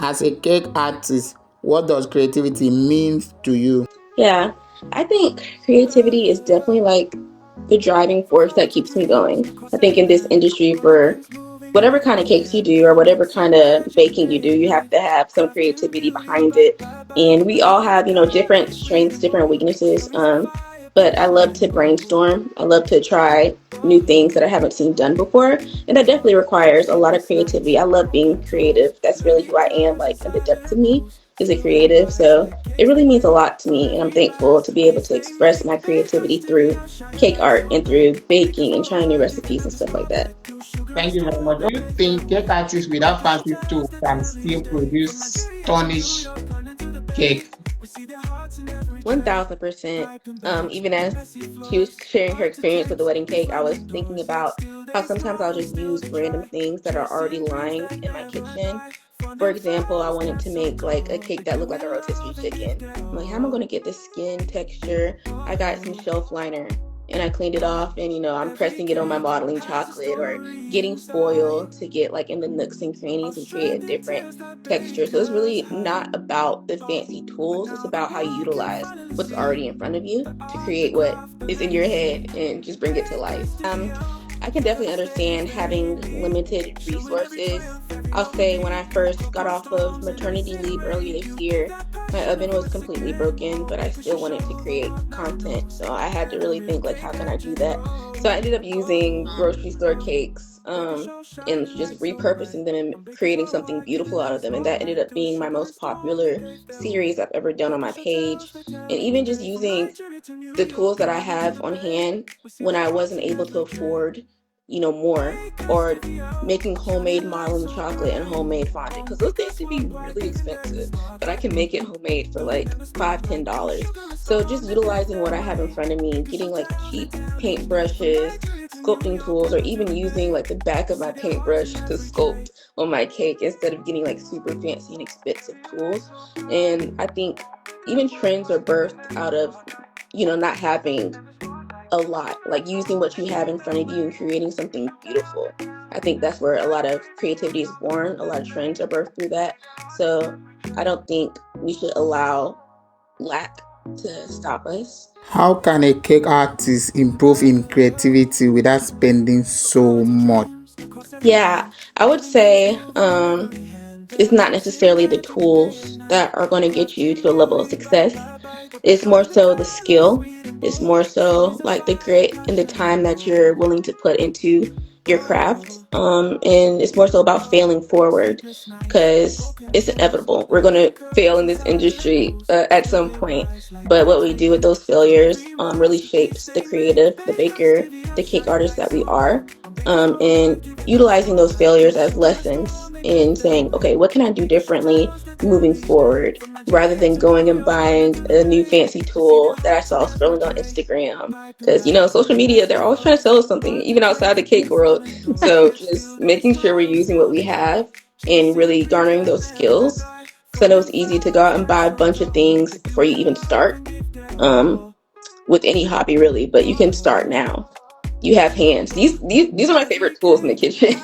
As a cake artist, what does creativity mean to you? Yeah, I think creativity is definitely like the driving force that keeps me going. I think in this industry, for whatever kind of cakes you do or whatever kind of baking you do, you have to have some creativity behind it. And we all have, different strengths, different weaknesses. But I love to brainstorm. I love to try new things that I haven't seen done before. And that definitely requires a lot of creativity. I love being creative. That's really who I am, like in the depths of me is a creative. So it really means a lot to me. And I'm thankful to be able to express my creativity through cake art and through baking and trying new recipes and stuff like that. Thank you very much. Do you think cake artists without fancy tools can still produce astonished cake? 1000%. Even as she was sharing her experience with the wedding cake, I was thinking about how sometimes I'll just use random things that are already lying in my kitchen. For example, I wanted to make like a cake that looked like a rotisserie chicken. I'm like, how am I going to get the skin texture? I got some shelf liner and I cleaned it off, and I'm pressing it on my modeling chocolate or getting foil to get like in the nooks and crannies and create a different texture. So it's really not about the fancy tools, it's about how you utilize what's already in front of you to create what is in your head and just bring it to life. I can definitely understand having limited resources. I'll say when I first got off of maternity leave earlier this year, my oven was completely broken, but I still wanted to create content. So I had to really think like, how can I do that? So I ended up using grocery store cakes, and just repurposing them and creating something beautiful out of them. And that ended up being my most popular series I've ever done on my page. And even just using the tools that I have on hand when I wasn't able to afford, more, or making homemade modeling chocolate and homemade fondant, because those things can be really expensive, but I can make it homemade for like $5-10. So just utilizing what I have in front of me, getting like cheap paint brushes, sculpting tools, or even using like the back of my paintbrush to sculpt on my cake instead of getting like super fancy and expensive tools. And I think even trends are birthed out of not having a lot, like using what you have in front of you and creating something beautiful. I think that's where a lot of creativity is born. A lot of trends are birthed through that. So I don't think we should allow lack to stop us. How can a cake artist improve in creativity without spending so much? Yeah, I would say it's not necessarily the tools that are going to get you to a level of success. It's more so the skill. It's more so like the grit and the time that you're willing to put into your craft. And it's more so about failing forward, because it's inevitable. We're going to fail in this industry at some point. But what we do with those failures really shapes the creative, the baker, the cake artist that we are. And utilizing those failures as lessons and saying, okay, what can I do differently moving forward, rather than going and buying a new fancy tool that I saw scrolling on Instagram. Because, social media, they're always trying to sell us something, even outside the cake world. So just making sure we're using what we have and really garnering those skills. So I know it's easy to go out and buy a bunch of things before you even start, with any hobby really, but you can start now. You have hands. These are my favorite tools in the kitchen,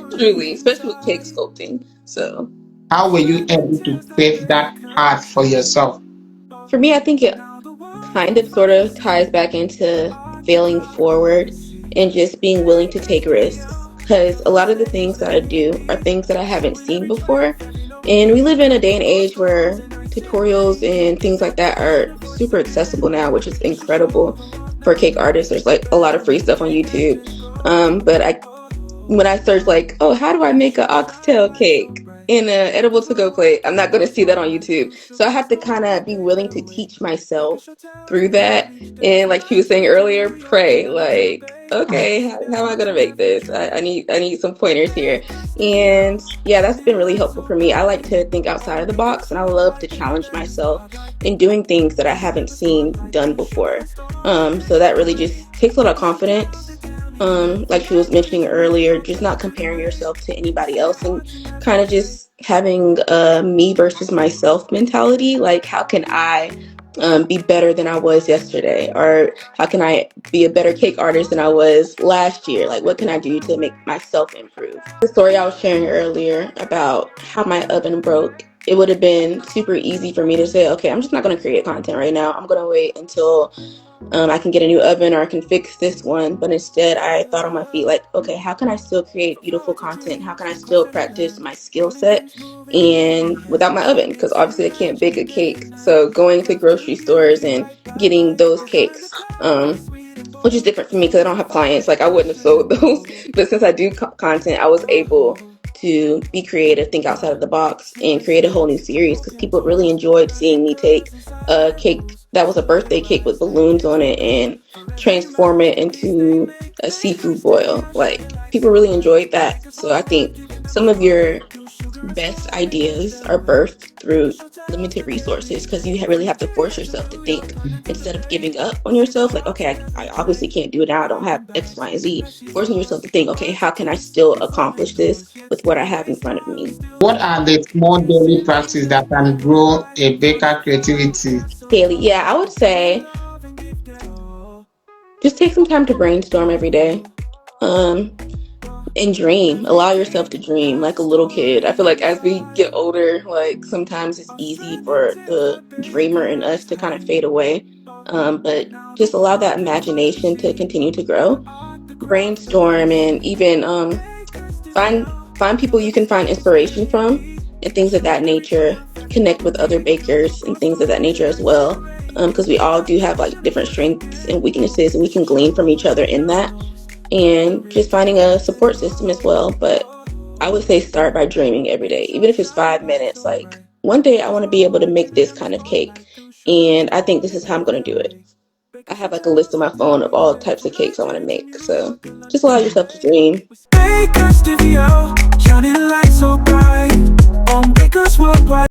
truly, especially with cake sculpting. So How were you able to create that art for yourself? for me, I think it kind of sort of ties back into failing forward and just being willing to take risks. Because a lot of the things that I do are things that I haven't seen before. And we live in a day and age where tutorials and things like that are super accessible now, which is incredible for cake artists. There's like a lot of free stuff on YouTube. But when I search like, oh, how do I make an oxtail cake in an edible to-go plate, I'm not going to see that on YouTube. So I have to kind of be willing to teach myself through that. And like she was saying earlier, pray like, okay, how am I going to make this? I need some pointers here. And yeah, that's been really helpful for me. I like to think outside of the box, and I love to challenge myself in doing things that I haven't seen done before. So that really just takes a lot of confidence, like she was mentioning earlier, just not comparing yourself to anybody else and kind of just having a me versus myself mentality. Like, how can I be better than I was yesterday? Or how can I be a better cake artist than I was last year? Like, what can I do to make myself improve? The story I was sharing earlier about how my oven broke, it would have been super easy for me to say, okay, I'm just not going to create content right now. I'm going to wait until I can get a new oven or I can fix this one. But instead, I thought on my feet, like, okay, how can I still create beautiful content? How can I still practice my skill set and without my oven? Because obviously I can't bake a cake. So going to grocery stores and getting those cakes, which is different for me because I don't have clients. Like, I wouldn't have sold those. But since I do content, I was able to be creative, think outside of the box, and create a whole new series because people really enjoyed seeing me take a cake that was a birthday cake with balloons on it and transform it into a seafood boil. Like, people really enjoyed that. So I think some of your best ideas are birthed through limited resources because you really have to force yourself to think instead of giving up on yourself. Like, okay, I obviously can't do it now. I don't have X, Y, and Z. Forcing yourself to think, okay, how can I still accomplish this with what I have in front of me? What are the small daily practices that can grow a baker creativity? Daily, yeah, I would say just take some time to brainstorm every day. And dream. Allow yourself to dream like a little kid. I feel like as we get older, like sometimes it's easy for the dreamer in us to kind of fade away. But just allow that imagination to continue to grow. Brainstorm and even find people you can find inspiration from and things of that nature. Connect with other bakers and things of that nature as well. Because we all do have like different strengths and weaknesses, and we can glean from each other in that. And just finding a support system as well. But I would say start by dreaming every day, even if it's 5 minutes. Like, one day I want to be able to make this kind of cake, and I think this is how I'm going to do it. I have like a list on my phone of all types of cakes I want to make. So just allow yourself to dream. Bakers Studio, shining light so bright on Bakers Worldwide.